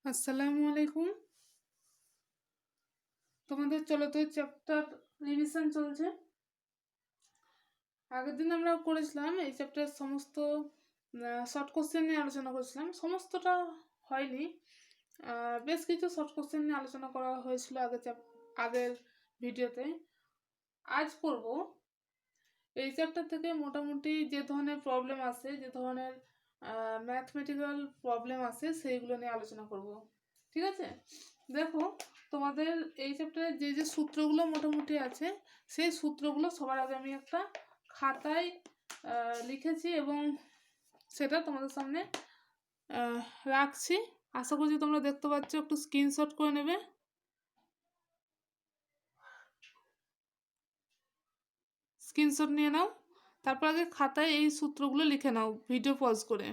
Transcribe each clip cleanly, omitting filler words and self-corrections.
আসসালামু আলাইকুম। তোমাদের চলতো চ্যাপ্টার রিভিশন চলছে। আগের দিন আমরা করেছিলাম এই চ্যাপ্টারের সমস্ত শর্ট কোশ্চেন নিয়ে আলোচনা করেছিলাম। সমস্তটা হয়নি, বেশ কিছু শর্ট কোশ্চেন নিয়ে আলোচনা করা হয়েছিল আগের ভিডিওতে। আজ করব এই চ্যাপ্টার থেকে মোটামুটি যে ধরনের প্রবলেম আসে, যে ধরনের ম্যাথমেটিক্যাল প্রবলেম আসে, সেইগুলো নিয়ে আলোচনা করব। ঠিক আছে, দেখো তোমাদের এই চ্যাপ্টারে যে যে সূত্রগুলো মোটামুটি আছে, সেই সূত্রগুলো সবার আগে আমি একটা খাতায় লিখেছি এবং সেটা তোমাদের সামনে রাখছি। আশা করছি তোমরা দেখতে পাচ্ছ, একটু স্ক্রিনশট করে নেবে। স্ক্রিনশট নিয়ে নাও, তারপর আগে খাতায় এই সূত্রগুলো লিখে নাও ভিডিও পজ করে,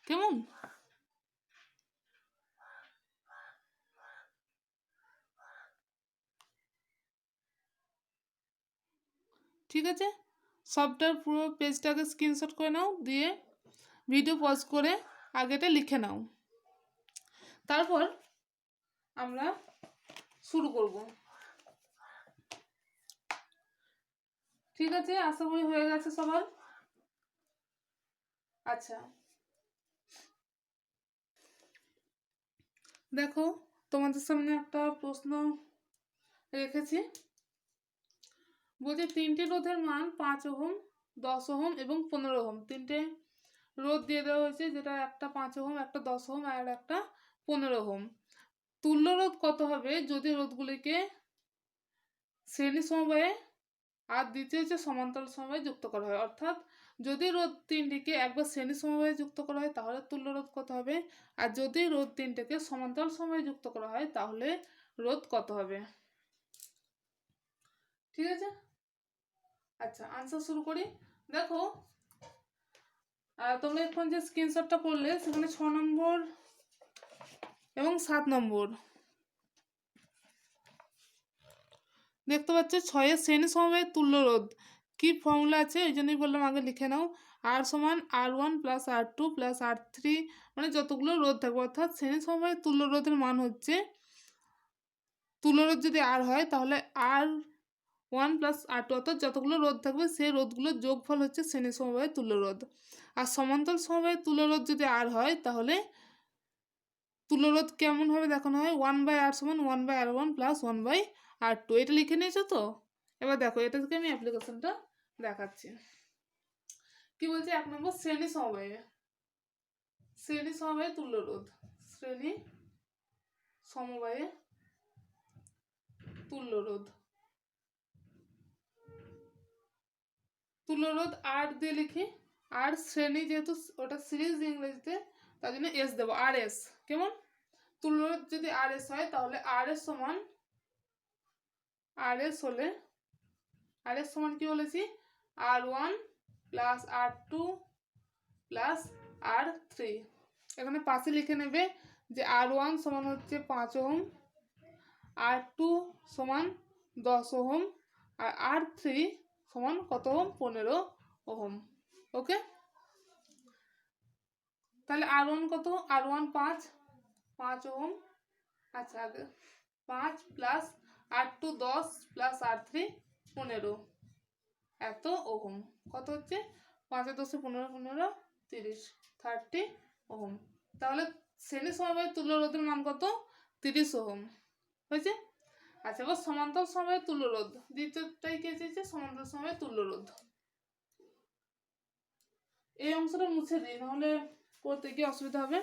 কেমন? ঠিক আছে, সবটার পুরো পেজটাকে স্ক্রিনশট করে নাও, দিয়ে ভিডিও পজ করে আগেটা লিখে নাও। তারপর আমরা শুরু করব। ঠিক আছে, আশা করি হয়ে গেছে সবার। আচ্ছা, দেখো তোমাদের সামনে একটা প্রশ্ন রেখেছি। বলছে তিনটি রোধের মান 5 ওহম, 10 ওহম এবং 15 ওহম। তিনটে রোধ দিয়ে দেওয়া হয়েছে, যেটা একটা 5 ওহম, একটা 10 ওহম আর একটা 15 ওহম। তুল্য রোধ কত হবে যদি রোধগুলিকে শ্রেণী সমবায়ে আর দ্বিতীয় হচ্ছে সমান্তরাল সমবায়ে যুক্ত করা হয়? অর্থাৎ যদি রোধ তিনটিকে একবার শ্রেণী সমবায়ে যুক্ত করা হয় তাহলে তুল্য রোধ কত হবে, আর যদি রোধ তিনটিকে সমান্তরাল সমবায়ে যুক্ত করা হয় তাহলে রোধ কত হবে। ঠিক আছে, আচ্ছা আনসার শুরু করি। দেখো তোমরা এখন যে স্ক্রিনশটটা করলে সেখানে 6 নম্বর এবং 7 নম্বর দেখতে পাচ্ছ। 6 শ্রেণী সমবায়ের তুল্য রোধ কি ফর্মুলা আছে, ওই জন্যই বললাম আগে লিখে নাও। আর সমান R1 plus R2 plus R3, মানে যতগুলো রোধ থাকবে। অর্থাৎ শ্রেণী সমবায়ের তুল্য রোধের মান হচ্ছে, তুল্য রোধ যদি R হয় তাহলে R1 প্লাস R2, অর্থাৎ যতগুলো রোধ থাকবে সেই রোধগুলোর যোগফল হচ্ছে শ্রেণী সমবায়ের তুল্য রোধ। আর সমান্তরাল সমবায়ের তুল্য রোধ যদি R হয় তাহলে তুল্য রোধ কেমনভাবে দেখানো হয়, 1/R সমান 1/R1 প্লাস 1/R2। এটা লিখে নিয়েছো তো? এবার দেখো এটা থেকে আমি অ্যাপ্লিকেশনটা দেখাচ্ছি। কি বলছে, 1 নম্বর শ্রেণী সমবায়ে, শ্রেণী সমবায়ে তুল্য রোধ, শ্রেণী সমবায়ে তুল্য রোধ। তুল্য রোধ আর দিয়ে লিখি। আর শ্রেণী যেহেতু ওটা সিরিজ ইংরেজিতে, তার জন্য এস দেবো, আর এস। কেমন? তুল্য রোধ যদি আর এস হয় তাহলে আর এস সমান, আর এস হলে আর এস সমান কি বলেছি, R1 plus R2 plus R3। এখানে পাশে লিখে নেবে যে R1 সমান হচ্ছে 5 ওহম, R2 সমান 10 ওহম, আর R3 সমান কত ওহম, 15 ওহম। ওকে, তাহলে R1 কত, R1 5 ওহম। আচ্ছা, আগে 5 প্লাস R2 10 প্লাস R3 15, এত ওহম। কত হচ্ছে, 5 10 15 15 30, 30 ওহম। তাহলে শ্রেণী সমবায়ের তুল্য রোধের মান কত, 30 ওহম হয়েছে। আচ্ছা, এবার সমান্তরাল সমবায়ের তুল্য রোধ, দ্বিতীয়টাই কে চেয়েছে, সমান্তরাল সমবায়ের তুল্য রোধ। এই অংশটা মুছে দিই, নাহলে পড়তে গিয়ে অসুবিধা হবে।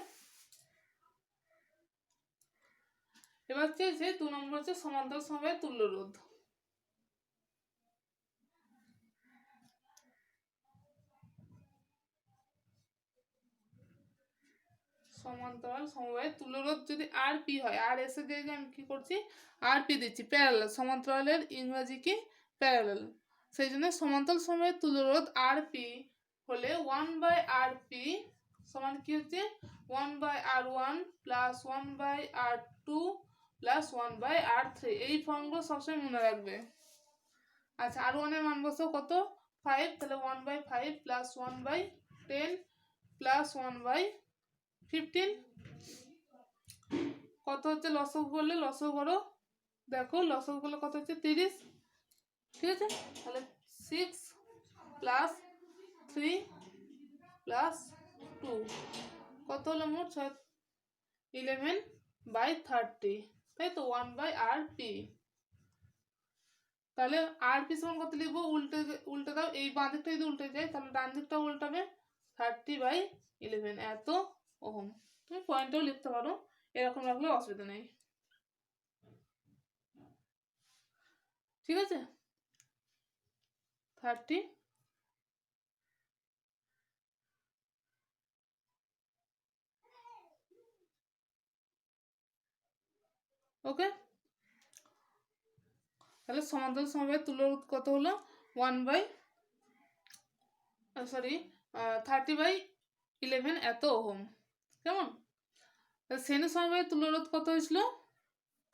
এবার চেয়েছে 2 নম্বর হচ্ছে সমান্তরাল সমবায়ের তুল্য রোধ। সমান্তরাল সমবায়ের তুল্য রোধ যদি আর পি হয়, আর এসে দিয়ে আমি কি করছি, আর পি দিচ্ছি, প্যারালাল। সমান্তরালের ইংরাজি কি, প্যারালাল। সেই জন্য সমান্তরাল সমবায়ের তুল্য রোধ আর পি হলে 1/RP সমান কি হচ্ছে, 1/R1 plus 1/R2 plus 1/R3। এই ফর্মগুলো সবসময় মনে রাখবে। আচ্ছা, R1 এর মান বসাও কত, 5, তাহলে 1/5 প্লাস 1/10 প্লাস 1/15 কত হচ্ছে লসগু করলে, লসগু করো, দেখো লসগু করলে কত হচ্ছে 30, ঠিক আছে। তাহলে 6 প্লাস 3 প্লাস 2 কত হলো মোট 11/30, তাই তো 1/RP। তাহলে RP সমান কত লিখবো, উল্টে দাও, এই বাঁ দিকটা যদি উল্টে যায় তাহলে ডান দিকটা উল্টাবে, 30/11 এত ওহম। তুমি পয়েন্টটাও লিখতে পারো, এরকম রাখলে অসুবিধা নেই, ঠিক আছে। 30 ওকে। তাহলে সমান্তরাল সমবায়ের তুল্যরোধ কত হলো 30/11 এত ওহম, কেমন। শ্রেণী সমবায়ের তুল্যরোধ কত হয়েছিল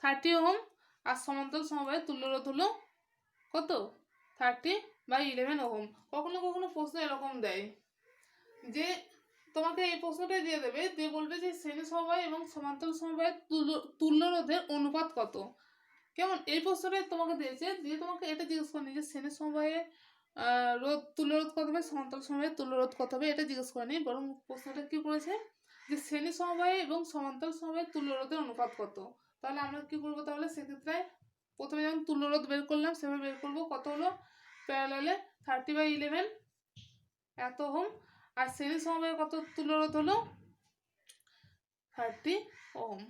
30 ওহম, আর সমান্তরাল সমবায়ের তুল্যরোধ হলো কত 30/11 ওহম। কখনো কখনো প্রশ্ন এরকম দেয় যে তোমাকে এই প্রশ্নটাই দিয়ে দেবে, দিয়ে বলবে যে শ্রেণী সমবায় এবং সমান্তরাল সমবায়ের তুল্যরোধের অনুপাত কত, কেমন। এই প্রশ্নটাই তোমাকে দিয়েছে, দিয়ে তোমাকে এটা জিজ্ঞেস করেনি যে শ্রেণী সমবায়ে তুল্যরোধ কত হবে, সমান্তরাল সমবায়ের তুল্যরোধ কত হবে, এটা জিজ্ঞেস করেনি, বরং প্রশ্নটা কি করেছে যে শ্রেণী সমবায় এবং সমান্তরাল সমবায়ের তুল্যরোধের অনুপাত কত। তাহলে আমরা কি করবো, তাহলে সেক্ষেত্রে প্রথমে যেমন তুল্যরোধ বের করলাম সেভাবে বের করবো, কত হলো প্যারালালে 30/11 এত ওহম, আর শ্রেণী সমবায়ের কত তুল্যরোধ হলো 30 ওহম।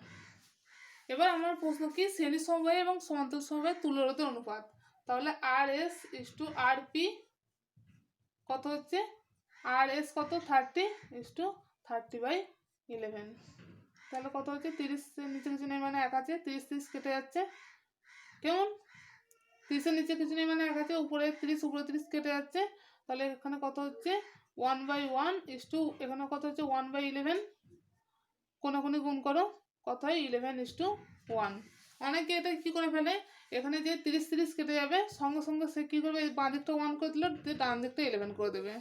এবার আমার প্রশ্ন কি, শ্রেণী সমবায় এবং সমান্তরাল সমবায়ের তুল্যরোধের অনুপাত, তাহলে RS/RP কত হচ্ছে, RS কত 30/30/11, তাহলে কত হচ্ছে 30 নিচে কিছু নেই মানে 1 আছে, 30 কেটে যাচ্ছে, কেমন। 30 নিচে কিছু নেই মানে 1 আছে, উপরে 30 উপরে 30 কেটে যাচ্ছে, তাহলে এখানে কত হচ্ছে 1/1 এখানে কত হচ্ছে 1/11, কোনাকুনি গুণ করো, কত হয় 11:1। অনেকে এটা কি করে ফেলে, এখানে যে 30 কেটে যাবে সঙ্গে সঙ্গে সে কি করবে, বাঁ দিকটা 1 করে দিল, দিয়ে ডান দিকটা 11 করে দেবে,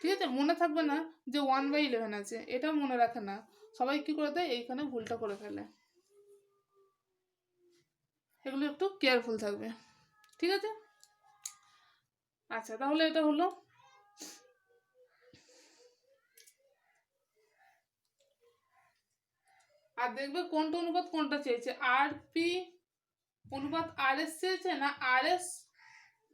ঠিক আছে। মনে থাকবে না যে 1/11 আছে, এটা মনে রাখে না সবাই, কি করে দেয় এইখানে ভুলটা করে ফেলে, এগুলো একটু কেয়ারফুল থাকবে, ঠিক আছে। আচ্ছা তাহলে এটা হলো। আর দেখবে কোনটা অনুপাত কোনটা চেয়েছে, RP অনুপাত RS চেয়েছে না RS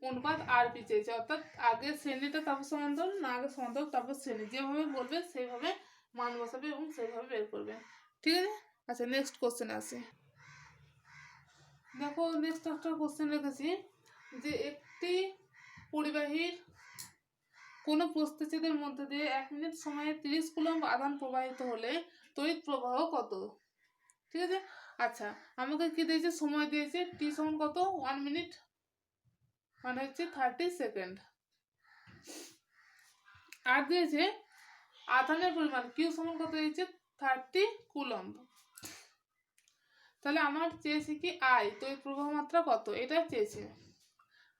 অনুপাত RP চেয়েছে, অর্থাৎ আগে শ্রেণীটা তারপর সমান্তরাল, না আগে সমান্তরাল তারপর শ্রেণী, যেভাবে বলবে সেইভাবে মান বসাবে এবং সেইভাবে বের করবে, ঠিক আছে। আচ্ছা নেক্সট কোশ্চেনে আসি, দেখো নেক্সট একটা কোশ্চেন রেখেছি যে একটি পরিবাহীর কোনো প্রস্থচ্ছেদের মধ্যে দিয়ে 1 মিনিট সময়ে 30 কুলম্ব আধান প্রবাহিত হলে তড়িৎ প্রবাহ কত, ঠিক আছে। আচ্ছা আমাকে কি দিয়েছে, সময় দিয়েছে টি সমান কত 1 মিনিট মানে হচ্ছে 30 সেকেন্ড, আর দিয়েছে আধানের পরিমাণ কিউ সমান কত দিয়েছে 30 কুলম্ব। তাহলে আমার চেয়েছে কি আই, তড়িৎ প্রবাহ মাত্রা কত, এটা চেয়েছে।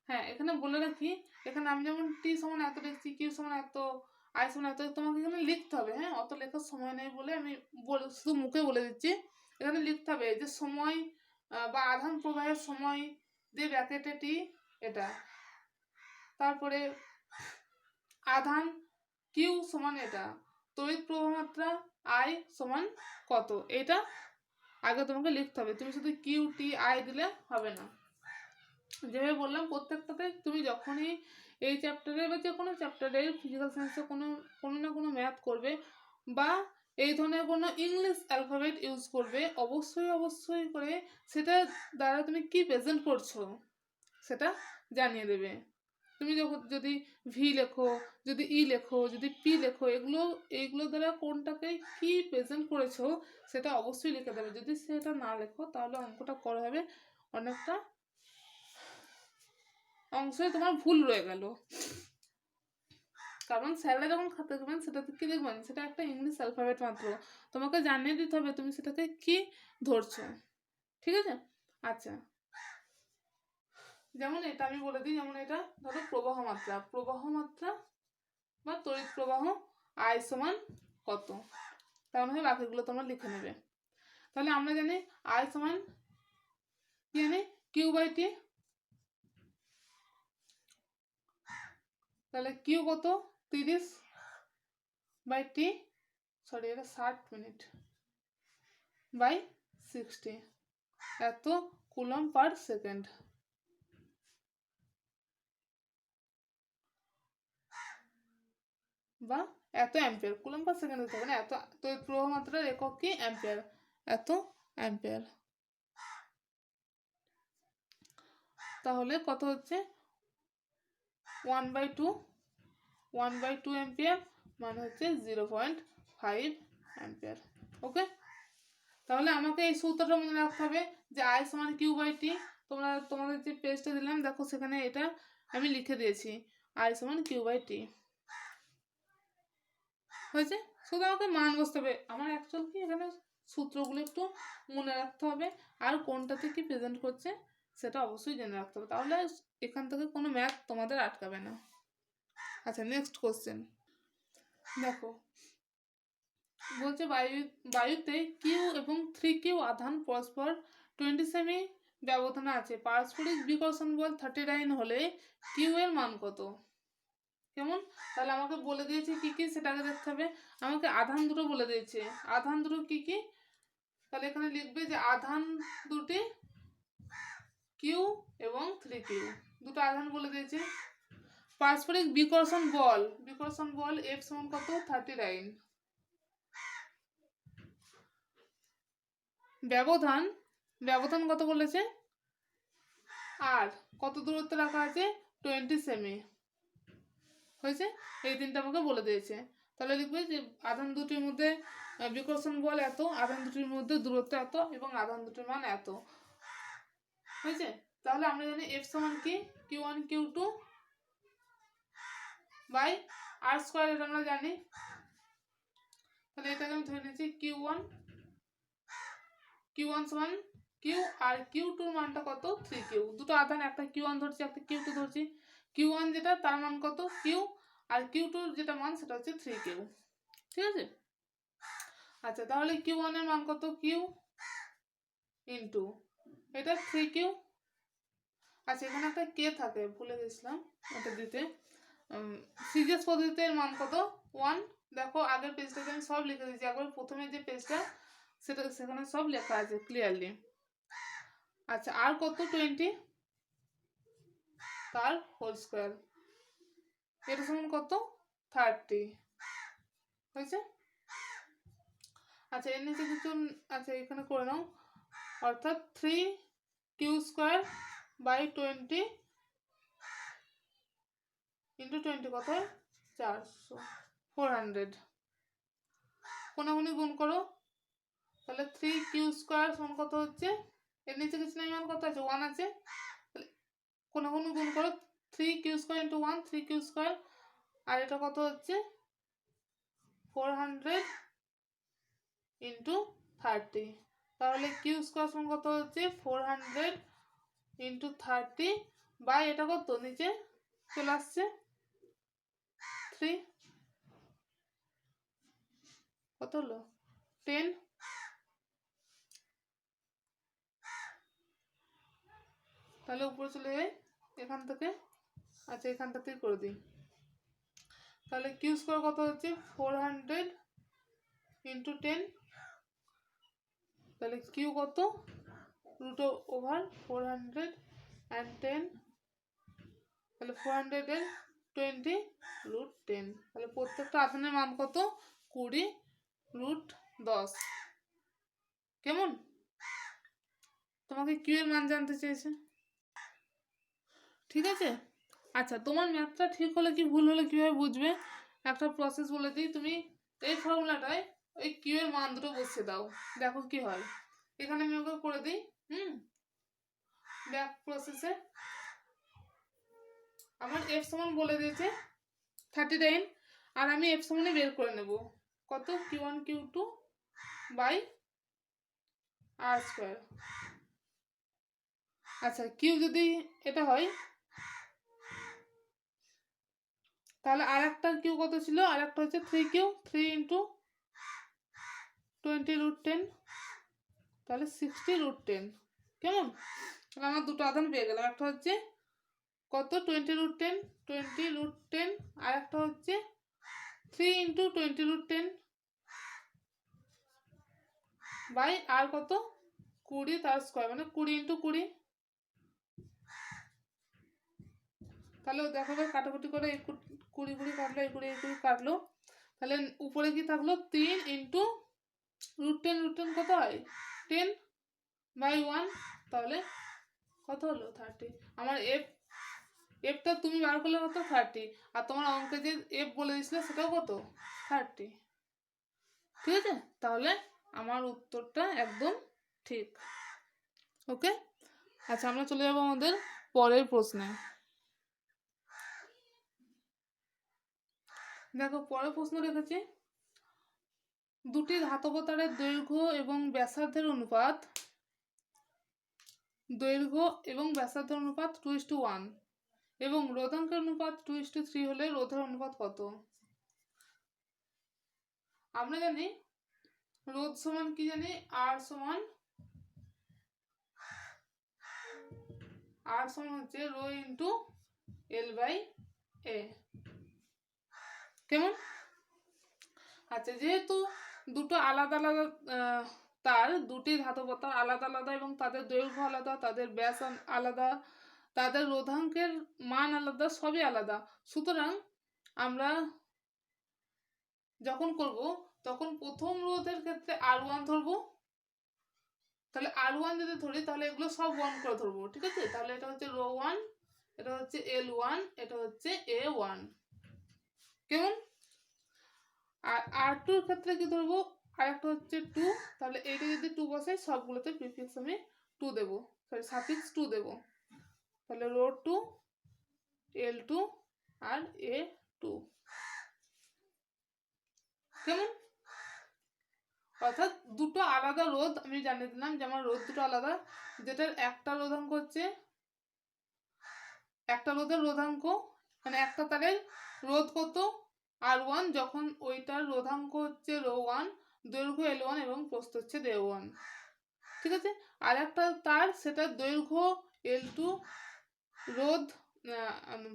হ্যাঁ এখানে বলে রাখি, এখানে আমি যেমন টি সমান এত লিখছি, কিউ সমান এত, আই সমান এত, তোমাকে এখানে লিখতে হবে, হ্যাঁ অত লেখার সময় নেই বলে আমি শুধু মুখে বলে দিচ্ছি। এখানে লিখতে হবে যে সময় বা আধান প্রবাহের সময় দিয়ে ব্র্যাকেটে টি এটা, তারপরে আধান কিউ সমান এটা, তড়িৎ প্রবাহ মাত্রা আই সমান কত, এটা আগে তোমাকে লিখতে হবে, তুমি শুধু কিউ টি আই দিলে হবে না। যেভাবে বললাম প্রত্যেকটাতে তুমি যখনই এই চ্যাপ্টারে বা যে কোনো চ্যাপ্টারে ফিজিক্যাল সায়েন্সে কোনো না কোনো ম্যাথ করবে বা এই ধরনের কোনো ইংলিশ অ্যালফাবেট ইউজ করবে, অবশ্যই করে সেটা দ্বারা তুমি কি প্রেজেন্ট করছো সেটা জানিয়ে দেবে। তুমি যখন যদি ভি লেখো, যদি ই লেখো, যদি পি লেখো, এইগুলো দ্বারা কোনটাকে কি প্রেজেন্ট করেছো সেটা অবশ্যই লিখে দেবে। যদি সেটা না লেখো তাহলে অঙ্কটা করা হবে অনেকটা অংশে তোমার ভুল রয়ে গেল, কারণ স্যাররা যখন খাতা দেবেন সেটাতে কি দেখবেন, সেটা একটা ইংলিশ অ্যালফাবেট মাত্র, তোমাকে জানিয়ে দিতে হবে তুমি সেটাকে কি ধরছো, ঠিক আছে। আচ্ছা যেমন এটা আমি বলে দিই, যেমন এটা ধরো প্রবাহ মাত্রা বা তড়িৎ প্রবাহ আই সমান কত, তেমন বাকিগুলো তোমরা লিখে নেবে। তাহলে আমরা জানি আই সমান কি জানি কিউ বাই টি। তাহলে কিউ কত 30 বাই টি, সরি এটা 60 মিনিট বাই 60, এত কুলম পার সেকেন্ড। বা এত অ্যাম্পিয়ার, কুলম পার সেকেন্ড হতে হবে না, এত তড়িৎ প্রবাহ মাত্রার একক কি অ্যাম্পিয়ার, এত অ্যাম্পিয়ার। তাহলে কত হচ্ছে 1/2 অ্যাম্পিয়ার মানে হচ্ছে 0.5 অ্যাম্পিয়ার। ওকে, তাহলে আমাকে এই সূত্রটা মনে রাখতে হবে যে আই সমান কিউ বাই টি। তোমাদের যে পেজটা দিলাম দেখো সেখানে এটা আমি লিখে দিয়েছি, আই সমান কিউ বাই টি হয়েছে। শুধু আমাকে মান বসতে হবে, আমার অ্যাকচুয়াল কি এখানে সূত্রগুলো একটু মনে রাখতে হবে, আর কোনটাতে কি প্রেজেন্ট করছে সেটা অবশ্যই জেনে রাখতে হবে, তাহলে এখান থেকে কোনো ম্যাথ তোমাদের আটকাবে না। আচ্ছা, নেক্সট কোশ্চেন দেখো, বলছে বায়ুতে কিউ এবং 3Q আধান পরস্পর 20 সেমি ব্যবধানে আছে, পারস্পরিক বিকর্ষণ বল 39 হলে কিউ এর মান কত? কেমন? তাহলে আমাকে বলে দিয়েছে কি কি সেটাকে দেখতে হবে। আমাকে আধান দুটো বলে দিয়েছে, আধান দুটো কি কি, তাহলে এখানে লিখবে যে আধান দুটি কিউ এবং 3Q, দুটো আধান বলে দিয়েছে। পারস্পরিক বিকর্ষণ বল এফ সমান কত 39, ব্যবধান কত বলেছে, আর কত দূরত্ব রাখা আছে 20 সেমি হয়েছে, এই তিনটা আমাকে বলে দিয়েছে। তাহলে লিখবে যে আধান দুটির মধ্যে বিকর্ষণ বল এত, আধান দুটির মধ্যে দূরত্ব এত এবং আধান দুটির মান এত হয়েছে। তাহলে আমরা জানি এফ সমান কি Q1 Q2 by R square, এটা আমরা জানি। তাহলে এটাকে আমি ধরে নিয়েছি Q1 সমান কিউ, আর Q2 মানটা কত 3Q, দুটো আধান, একটা Q1 ধরছি একটা Q2 ধরছি, Q1 যেটা তার মান কত Q, আর Q2 যেটা মান সেটা হচ্ছে 3Q, ঠিক আছে। আচ্ছা, তাহলে Q1 এর মান কত Q ইন্টু এটা 3Q। আচ্ছা, এখানে একটা কে থাকে ভুলে গেছিলাম ওটা দিতে, সিজিএস পদ্ধতিতে এর মান কত 1। দেখো আগের পেজটাতে আমি সব লিখে দিয়েছি, একবার প্রথমে যে পেজটা সেখানে সব লেখা আছে ক্লিয়ারলি। আচ্ছা, আর কত 20 তার হোল স্কোয়ার, এটা সমান কত 30 হয়েছে। আচ্ছা, এর নিচে কিছু, আচ্ছা এখানে করে নাও, অর্থাৎ 3Q স্কোয়ার বাই 20 ইন্টু 20 কত 400, 400, কোনাগুনি গুণ করো, তাহলে 3Q স্কোয়ার সমান কত হচ্ছে, এর নিচে কিছু নাই, মান কত আছে 1 আছে, তাহলে কোনাগুনি গুণ করো 3Q square into 1, 3Q square, আর এটা কত হচ্ছে 400 ইন্টু 30, তাহলে কিউ স্কোয়ার সমান কত হচ্ছে 400 ইন্টু 30 বাই এটা কত নিচে চলে আসছে 3, কত হলো 10, তাহলে উপরে চলে যাই এখান থেকে। আচ্ছা, এখানটা থেকে করে দিই, তাহলে কিউ স্কোয়ার কত হচ্ছে 400 ইন্টু 10, তাহলে কিউ কত রুট ওভার 410, তাহলে 420 রুট 10, তাহলে প্রত্যেকটা আধানের মান কত 20 রুট 10। কেমন? তোমাকে কিউ এর মান জানতে চেয়েছে, ঠিক আছে। আচ্ছা, তোমার ম্যাথটা ঠিক হলে কি ভুল হলে কীভাবে বুঝবে, একটা প্রসেস বলে দিই, তুমি এই ফর্মুলাটায় ওই কিউ এর মান দুটো বসিয়ে দাও, দেখো কি হয়। এখানে আমি ওকে করে দিই, ব্যাক প্রসেসে আমার এফ সমান বলে দিয়েছে 39, আর আমি এফ সমানে বের করে নেব কত Q1 Q2 by R square. আচ্ছা, কিউ যদি এটা হয় তাহলে আর একটা কিউ কত ছিল, আর একটা হচ্ছে 3Q, 3 ইন্টু 20 রুট 10, তাহলে 60√10 কেমন? তাহলে আমার দুটো আধান পেয়ে গেলাম, একটা হচ্ছে কত 20√10 20√10, আর একটা হচ্ছে 3 × 20√10 বাই আর কত 20 তার স্কোয়ার, মানে 20 × 20। তাহলে দেখো ভাই কাটাকুটি করে 20 20 কাটলো, 20 20 কাটলো, তাহলে উপরে কি থাকলো 3 × √10 √10 কত হয় 10/1, তাহলে কত হলো 30। আমার এফটা তুমি বার করলে কত 30, আর তোমার অঙ্কে যে এফ বলে দিয়েছিল সেটাও কত 30, ঠিক আছে? তাহলে আমার উত্তরটা একদম ঠিক। ওকে, আচ্ছা আমরা চলে যাবো আমাদের পরের প্রশ্নে। দেখো পরের প্রশ্ন রেখেছি, দুটি ধাতব তারের দৈর্ঘ্য এবং ব্যাসার্ধের অনুপাত 2:1 এবং রোধাঙ্কের অনুপাত 2:3 হলে রোধের অনুপাত কত? আমরা জানি রোধ সমান কি জানি, আর সমান হচ্ছে রো ইন্টু L/A, কেমন? আচ্ছা, যেহেতু দুটো আলাদা আলাদা তার, দুটি ধাতব তার আলাদা আলাদা এবং তাদের দৈর্ঘ্য আলাদা, তাদের ব্যাস আলাদা, তাদের রোধাঙ্কের মান আলাদা, সবই আলাদা, সুতরাং আমরা যখন করব তখন প্রথম রোধের ক্ষেত্রে R1 ধরবো। তাহলে R1 যদি ধরি তাহলে এগুলো সব 1 করে ধরবো, ঠিক আছে? তাহলে এটা হচ্ছে রো 1, এটা হচ্ছে L1, এটা হচ্ছে A1, কেমন? আর R2 এর ক্ষেত্রে কি ধরবো, আর একটা হচ্ছে 2, তাহলে এইটা যদি 2 বসাই সবগুলোতে প্রিফিক্স আমি 2 দেবো, সরি সাফিক্স 2 দেবো, তাহলে রো 2, L2 আর A2, কেমন? অর্থাৎ দুটো আলাদা রোধ আমি জানিয়ে দিলাম যে আমার রোধ দুটো আলাদা, যেটার একটা রোধাঙ্ক হচ্ছে, একটা রোধের রোধাঙ্ক মানে একটা তারের রোধ কত R1, যখন ওইটার রোধাঙ্ক হচ্ছে রো 1, দৈর্ঘ্য L1 এবং প্রস্থ হচ্ছে A1, ঠিক আছে? আর একটা তার, সেটার দৈর্ঘ্য L2, রোধ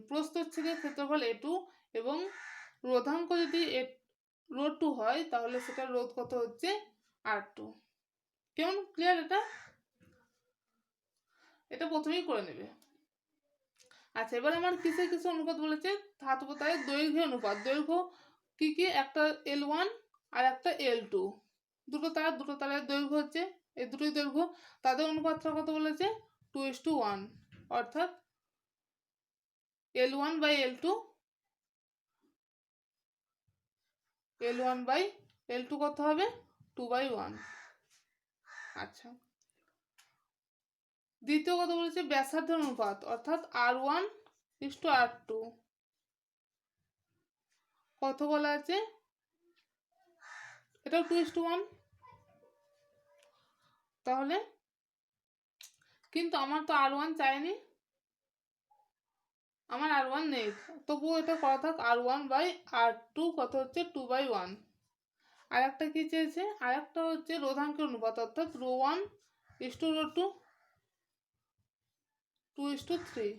প্রস্থ হচ্ছে যে ক্ষেত্রফল A2, এবং রোধাঙ্ক যদি রো 2 হয় তাহলে সেটার রোধ কত হচ্ছে R2, কেমন? ক্লিয়ার? এটা প্রথমেই করে নেবে। আচ্ছা, এবার আমার কিসের কিসের অনুপাত বলেছে, ধাতব তারের দৈর্ঘ্য অনুপাত। দৈর্ঘ্য কি কি, একটা L1 আর একটা L2, দুটো তারের দৈর্ঘ্য হচ্ছে এই দুটোই দৈর্ঘ্য, তাদের অনুপাতটা কত বলেছে 2:1, অর্থাৎ L1/L2 কত হবে 2/1। আচ্ছা, দ্বিতীয় কথা বলেছে ব্যাসার্ধের অনুপাত, অর্থাৎ R1:R2 কত বলা আছে, এটাও 2:1, তাহলে কিন্তু আমার তো R1 চাইনি, আমার R1 নেই, তবুও এটা করা থাক, R1/R2 কত হচ্ছে 2/1। আর একটা কি চেয়েছে, আর একটা হচ্ছে রোধাঙ্কের অনুপাত, অর্থাৎ রো 1:রো 2 2:3,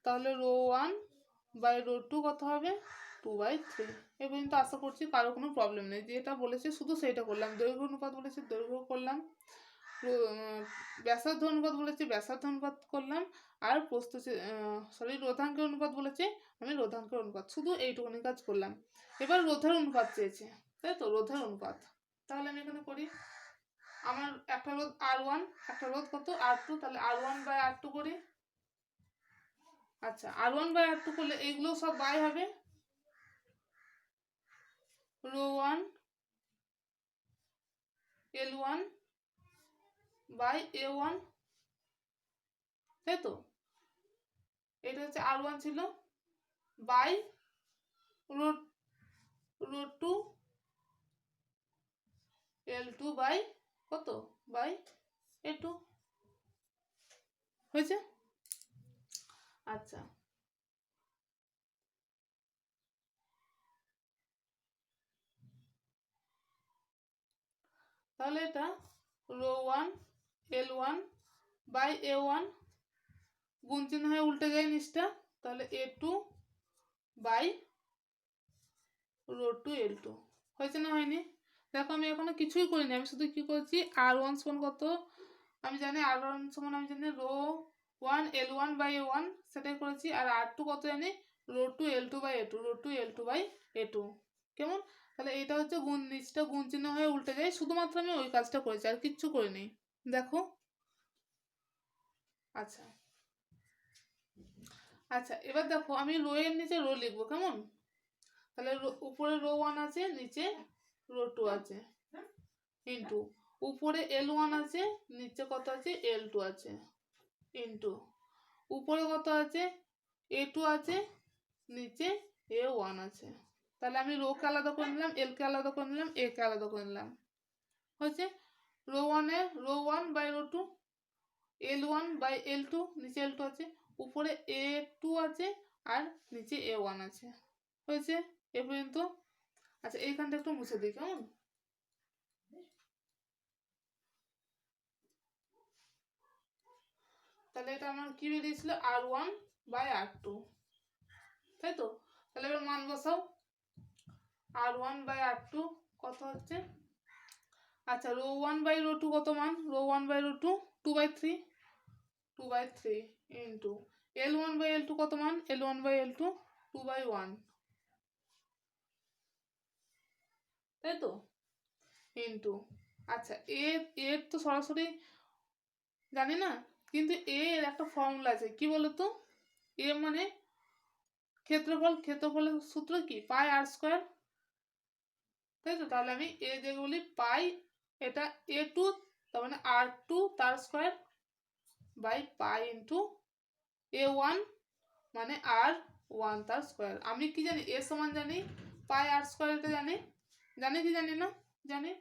তাহলে রো 1/রো 2 কত হবে 2/3। এই পর্যন্ত আশা করছি কারো কোনো প্রবলেম নেই, যেটা বলেছে শুধু সেইটা করলাম। দৈর্ঘ্য অনুপাত বলেছে দৈর্ঘ্য করলাম, ব্যাসার্ধ অনুপাত বলেছে ব্যাসার্ধ অনুপাত করলাম, আর রোধাঙ্কের অনুপাত বলেছে আমি রোধাঙ্কের অনুপাত, শুধু এইটুকুনি কাজ করলাম। এবার রোধের অনুপাত চেয়েছে, তাই তো? রোধের অনুপাত, তাহলে আমি এখানে করি, আমার একটা রোধ R1, একটা রোধ কত R2, তাহলে R1/R2 করি। আচ্ছা, R1/R2 করলে এইগুলো সব বাই হবে, রো 1 L1/A1, তাই তো? এটা হচ্ছে R1 ছিল, বাই রো 2 L2 বাই কত বাই A2, হয়েছে? আচ্ছা, তাহলে এটা row 1 one by A one, গুণ চিহ্ন হয়ে উল্টে যায় নিচটা, তাহলে A2 by rho two L2। হয়েছে না হয়নি? দেখো আমি এখনো কিছুই করিনি, আমি শুধু কি করছি R1 সমান কত আমি জানি, R1 সমান আমি জানি রো 1 L1 বাই A1 সেটাই করেছি, আর R2 কত জানি row two L2 by A2, row two L2 by A2। কেমন? তাহলে এটা হচ্ছে গুণ, নিচটা গুণ চিহ্ন হয়ে উল্টে যায়, শুধুমাত্র আমি ওই কাজটা করেছি আর কিচ্ছু করিনি। দেখো আচ্ছা আচ্ছা, এবার দেখো আমি রো এর নিচে রো লিখবো। কেমন? তাহলে উপরে রো 1 আছে, নিচে রো 2 আছে, ইন্টু উপরে L1 আছে, নিচে কত আছে L2 আছে, ইন্টু উপরে কত আছে A2 আছে, নিচে A1 আছে। তাহলে আমি রো কে আলাদা করে নিলাম, এল কে আলাদা করে নিলাম, এ কে আলাদা করে নিলাম। হয়েছে? রো 1 এ row 1 by row 2, L1 by L2, নিচে L2 আছে, উপরে A2 আছে আর নিচে A1 আছে। হয়েছে এ পর্যন্ত? আচ্ছা এইখানটা একটু মুছে দিই। কেমন? তাহলে এটা আমার কি বেরিয়েছিল R1 বাই R2, তাই তো? তাহলে এবার মান বসাও। R1 বাই R2 কত হচ্ছে? আচ্ছা রো 1 বাই রো 2 কত মান? Row 1 by row 2 2/3, 2/3 into L1 by L2 কত মান? L1 বাই L2 2/1, তাই তো? ইন্টু আচ্ছা এর তো সরাসরি জানি না, কিন্তু এর একটা ফর্মুলা আছে, কি বলতো? এ মানে ক্ষেত্রফল, ক্ষেত্রফলের সূত্র কি পাই R², তাই তো? তাহলে আমি এ যেগুলো বলি পাই, এটা A2 তার মানে R2 তার square by pi into A1 মানে R1 তার স্কোয়ার। আমি কি জানি এ সমান জানি পাই R², এটা জানি, জানি কি জানি না? জানি।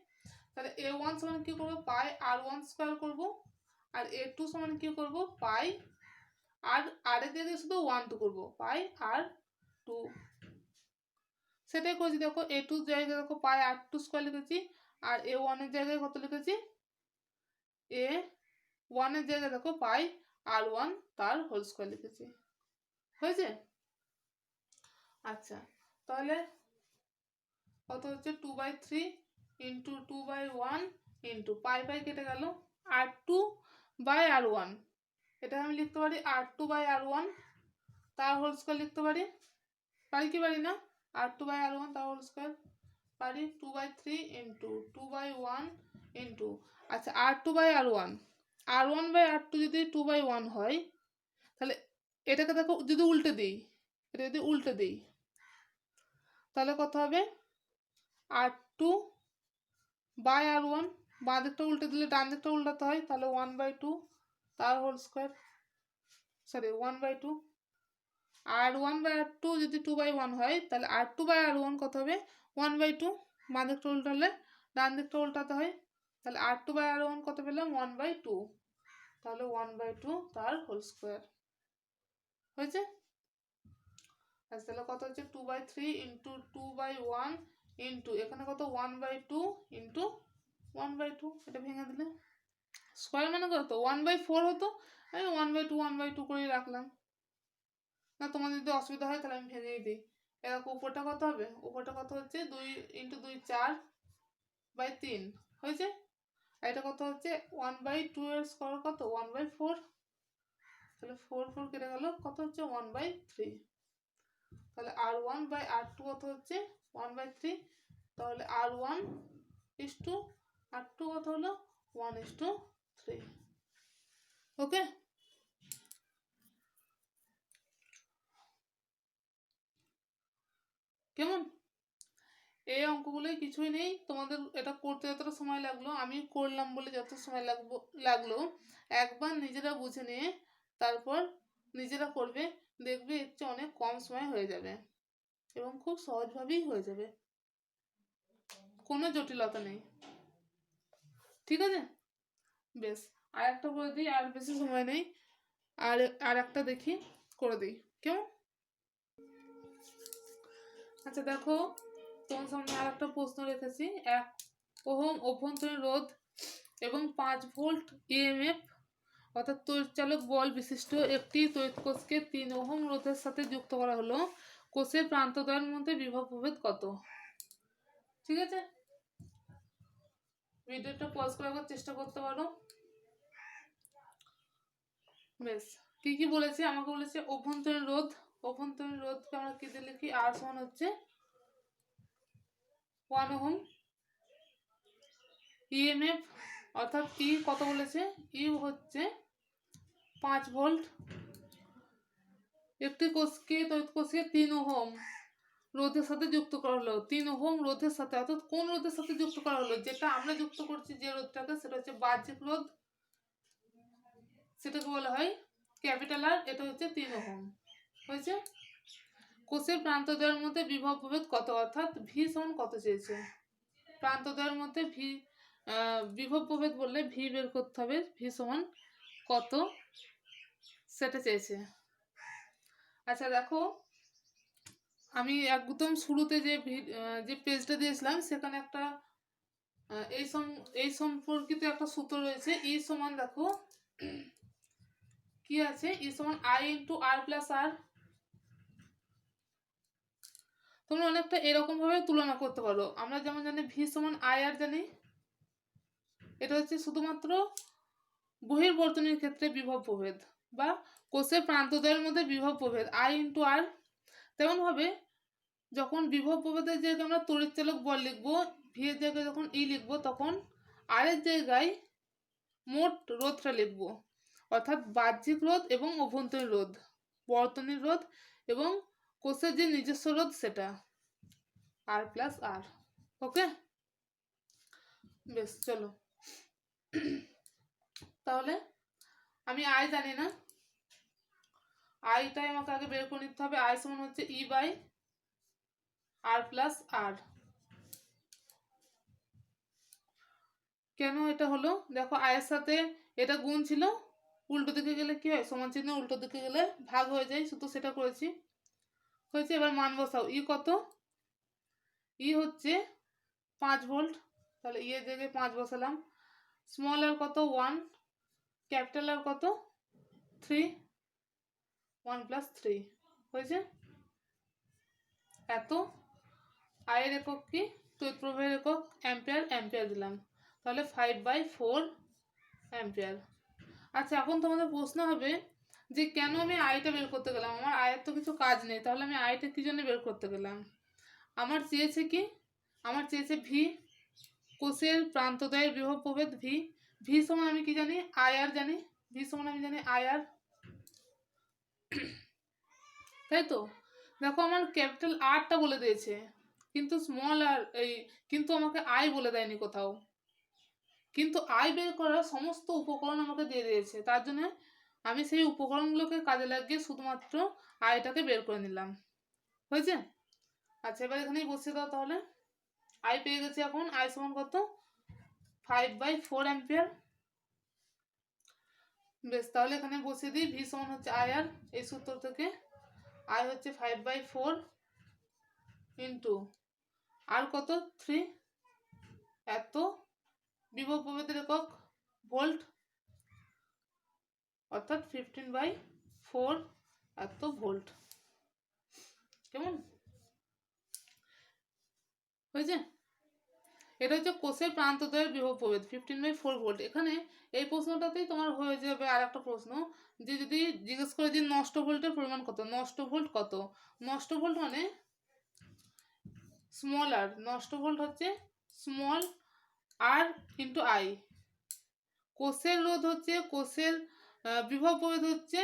তাহলে A1 সমান কি করবো পাই R1 স্কোয়ার করবো, আর A2 সমান কি করবো পাই আর এর জায়গায় শুধু 1 2 করবো, পাই R2। সেটাই করেছি। দেখো A2 জায়গায় দেখো পাই R2 স্কোয়ার লিখেছি, আর A1 এর জায়গায় কত লিখেছি? A1 এর জায়গায় দেখো পাই R1 তার হোল স্কোয়ার লিখেছি। হয়েছে? আচ্ছা তাহলে কত হচ্ছে 2/3 ইন্টু 2/1 ইন্টু পাই পাই কেটে গেল, R2 বাই R1, এটা আমি লিখতে পারি R2 বাই R1 তার হোল স্কোয়ার লিখতে পারি। পারি কি পারি না? R2 বাই R1 তার হোল স্কোয়ার পারি। 2/3 ইন্টু 2/1 ইন্টু আচ্ছা R2 by R1, R1 by R2 যদি 2/1 হয়, তাহলে এটাকে দেখো যদি উল্টে দিই, এটা যদি উল্টে দিই তাহলে কত হবে R2 বাই R1, বাঁ দিকটা উল্টে দিলে ডান দিকটা উল্টাতে হয়, তাহলে 1/2 তার whole square, sorry 1/2। R1 by R2 যদি 2/1 হয়, তাহলে R2 বাই R1 কত হবে 1/2, বাঁ দিকটা উল্টালে ডান দিকটা উল্টাতে হয়, তাহলে R2 বাই R1 কত পেলাম 1/2, তাহলে 1/2 তার হোল স্কোয়ার। হয়েছে? আচ্ছা তাহলে কত হচ্ছে 2/3 ইন্টু 2/1 ইন্টু এখানে কত 1/2 ইন্টু 1/2, এটা ভেঙে দিলে স্কোয়ার মানে কত 1/4 হতো, আমি 1/2 1/2 করেই রাখলাম। না তোমাদের যদি অসুবিধা হয় তাহলে আমি ভেঙেই দিই। এরকম উপরটা কত হবে? উপরটা কত হচ্ছে 2 ইন্টু 2 4/3 হয়েছে। আর এটা কত হচ্ছে 1/2 এর স্কোয়ার কত 1/4, তাহলে 4 4 কেটে গেল, কত হচ্ছে 1/3। তাহলে R1 বাই R2 কত হচ্ছে 1/3, তাহলে R1 is to R2 কত হলো 1:3। ওকে? কেমন? এই অঙ্কগুলোই, কিছুই নেই। তোমাদের এটা করতে যতটা সময় লাগলো, আমি করলাম বলে যত সময় লাগলো, একবার নিজেরা বুঝে নিয়ে তারপর নিজেরা করবে, দেখবে এর চেয়ে অনেক কম সময় হয়ে যাবে এবং খুব সহজভাবেই হয়ে যাবে, কোনো জটিলতা নেই। ঠিক আছে? বেশ, আর একটা করে দিই, আর বেশি সময় নেই, আর একটা দেখি করে দিই। কেমন? আচ্ছা দেখো তোমার সামনে আর একটা প্রশ্ন রেখেছি। 1 ওহম অভ্যন্তরীণ রোধ এবং 5 ভোল্ট ইএমএফ অর্থাৎ তড়িৎচালক বল বিশিষ্ট একটি তড়িৎ কোষকে 3 ওহম রোধের সাথে যুক্ত করা হলো। কোষের প্রান্তদ্বয়ের মধ্যে বিভব প্রভেদ কত? ঠিক আছে, ভিডিওটা পজ করে একবার চেষ্টা করতে পারো। বেশ, কি কি বলেছে আমাকে বলেছে অভ্যন্তরীণ রোধ। অভ্যন্তরীণ রোধকে আমরা কি দিয়ে লিখি? আর সমান হচ্ছে 1 ওহম। ইএমএফ অর্থাৎ ই কত বলেছে? ই হচ্ছে 5 ভোল্ট। একটি কোষকে তড়িৎ কোষকে 3 ওহম রোধের সাথে যুক্ত করা হলো। 3 ওহম রোধের সাথে, অর্থাৎ কোন রোধের সাথে যুক্ত করা হলো? যেটা আমরা যুক্ত করছি যে রোধটাকে, সেটা হচ্ছে বাহ্যিক রোধ, সেটাকে বলা হয় ক্যাপিটাল আর। এটা হচ্ছে 3 ওহম। হয়েছে। কোষের প্রান্তদ্বয়ের মধ্যে বিভব প্রভেদ কত? অর্থাৎ ভি সমান কত চেয়েছে? প্রান্তদ্বয়ের মধ্যে ভি বিভব প্রভেদ বললে ভি বের করতে হবে, ভি সমান কত সেটা চেয়েছে। আচ্ছা দেখো, আমি একদম শুরুতে যে পেজটা দিয়েছিলাম সেখানে একটা এই সম্পর্কিত একটা সূত্র রয়েছে। ই সমান দেখো কি আছে, ই সমান আই ইন্টু আর প্লাস আর। তোমরা অনেকটা এরকম ভাবে তুলনা করতে পারো। আমরা যেমন জানি ভি সমান আই আর জানি, এটা হচ্ছে শুধুমাত্র বহির্বর্তনীর ক্ষেত্রে বিভব প্রভেদ বা কোষের প্রান্তদ্বয়ের মধ্যে বিভব প্রভেদ আই ইন্টু আর। তেমন ভাবে যখন বিভব প্রভেদের জায়গায় আমরা তড়িৎচালক বল লিখবো, ভি এর জায়গায় যখন ই লিখবো, তখন আর এর জায়গায় মোট রোধটা লিখবো, অর্থাৎ বাহ্যিক রোধ এবং অভ্যন্তরীণ রোধ, বর্তনীর রোধ এবং কোষের যে নিজস্ব রোধ সেটা আর প্লাস আর। ওকে, বেশ চলো। তাহলে আমি আই জানি না, আইটাই আমাকে আগে বের করে নিতে হবে। আই সমান হচ্ছে ই বাই আর প্লাস আর। কেন এটা হলো? দেখো, আয়ের সাথে এটা গুণ ছিল, উল্টো দিকে গেলে কি হয়? সমান চিহ্ন উল্টো দিকে গেলে ভাগ হয়ে যায়, শুধু সেটা করেছি। হয়েছে। এবার মান বসাও। ই কত? ই হচ্ছে 5 ভোল্ট, তাহলে ই এর জায়গায় 5 বসালাম। স্মল আর কত? 1। ক্যাপিটাল আর কত? 3। 1 প্লাস 3 হয়েছে। এত আয়ের একক কি? তড়িৎ প্রবাহের একক অ্যাম্পিয়ার। অ্যাম্পিয়ার দিলাম, তাহলে 5/4 অ্যাম্পিয়ার। আচ্ছা, এখন তোমাদের প্রশ্ন হবে যে কেন আমি আইটা বের করতে গেলাম? আমার আয়ের তো কিছু কাজ নেই, তাহলে আমি আইটা কি জন্য বের করতে গেলাম? আমার চেয়েছে কি? আমার চেয়েছে ভি, কোষের প্রান্তদ্বয়ের বিভব প্রভেদ ভি। ভি সমান আমি কি জানি? আই আর জানি। ভি সমান আমি জানি আই আর, তাই তো? দেখো, আমার ক্যাপিটাল আরটা বলে দিয়েছে, কিন্তু স্মল আর কিন্তু আমাকে আই বলে দেয়নি কোথাও। কিন্তু আই বের করার সমস্ত উপকরণ আমাকে দিয়ে দিয়েছে, তার জন্য আমি সেই উপকরণগুলোকে কাজে লাগিয়ে শুধুমাত্র আইটাকে বের করে নিলাম। হয়েছে? আচ্ছা, এবার এখানেই বসিয়ে দাও তাহলে। আই পেয়ে গেছি। এখন আই সমান কত? 5/4 অ্যাম্পিয়ার। বেশ, তাহলে এখানে বসিয়ে দিই। ভি সমান হচ্ছে আই আর, এই সূত্র থেকে আই হচ্ছে 5/4 ইন্টু আর কত? 3। এত বিভব প্রভেদের একক ভোল্ট, অর্থাৎ 15/4 এত ভোল্ট। কেমন হয়েছে? এটা হচ্ছে কোষের প্রান্তদ্বয়ের বিভব প্রভেদ 15/4 ভোল্ট। এখানে এই প্রশ্নটাতেই তোমার হয়ে যাবে আর একটা প্রশ্ন, যে যদি জিজ্ঞেস করে যে নষ্ট ভোল্টের পরিমাণ কত? নষ্ট ভোল্ট কত? নষ্ট ভোল্ট মানে স্মল আর। নষ্ট ভোল্ট হচ্ছে স্মল আর ইন্টু আই। কোষের রোধ হচ্ছে, কোষের বিভব প্রভেদ হচ্ছে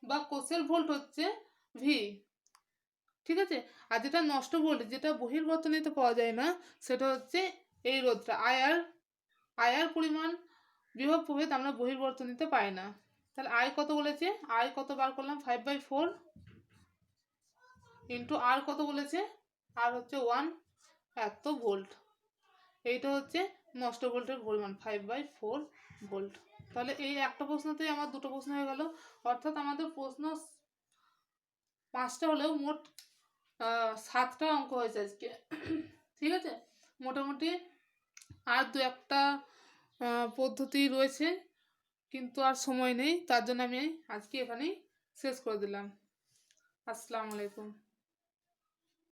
বা কোষের ভোল্ট হচ্ছে ভি। ঠিক আছে? আর যেটা নষ্ট ভোল্ট, যেটা বহির্বর্তনীতে পাওয়া যায় না, সেটা হচ্ছে এই রোধটা আয়ার। আয়ার পরিমাণ বিভব প্রভেদ আমরা বহির্বর্তনীতে পাই না। তাহলে আই কত বলেছে? আই কত বার করলাম? 5/4 ইন্টু আর কত বলেছে? আর হচ্ছে 1 এত ভোল্ট। এইটা হচ্ছে নষ্ট ভোল্টের পরিমাণ 5/4 ভোল্ট। তাহলে এই একটা প্রশ্নতেই আমার দুটো প্রশ্ন হয়ে গেল, অর্থাৎ আমাদের প্রশ্ন 5টা হলেও মোট 7টা অঙ্ক হয়েছে আজকে। ঠিক আছে, মোটামুটি আর দু একটা পদ্ধতি রয়েছে, কিন্তু আর সময় নেই, তার জন্য আমি আজকে এখানেই শেষ করে দিলাম। আসসালামু আলাইকুম।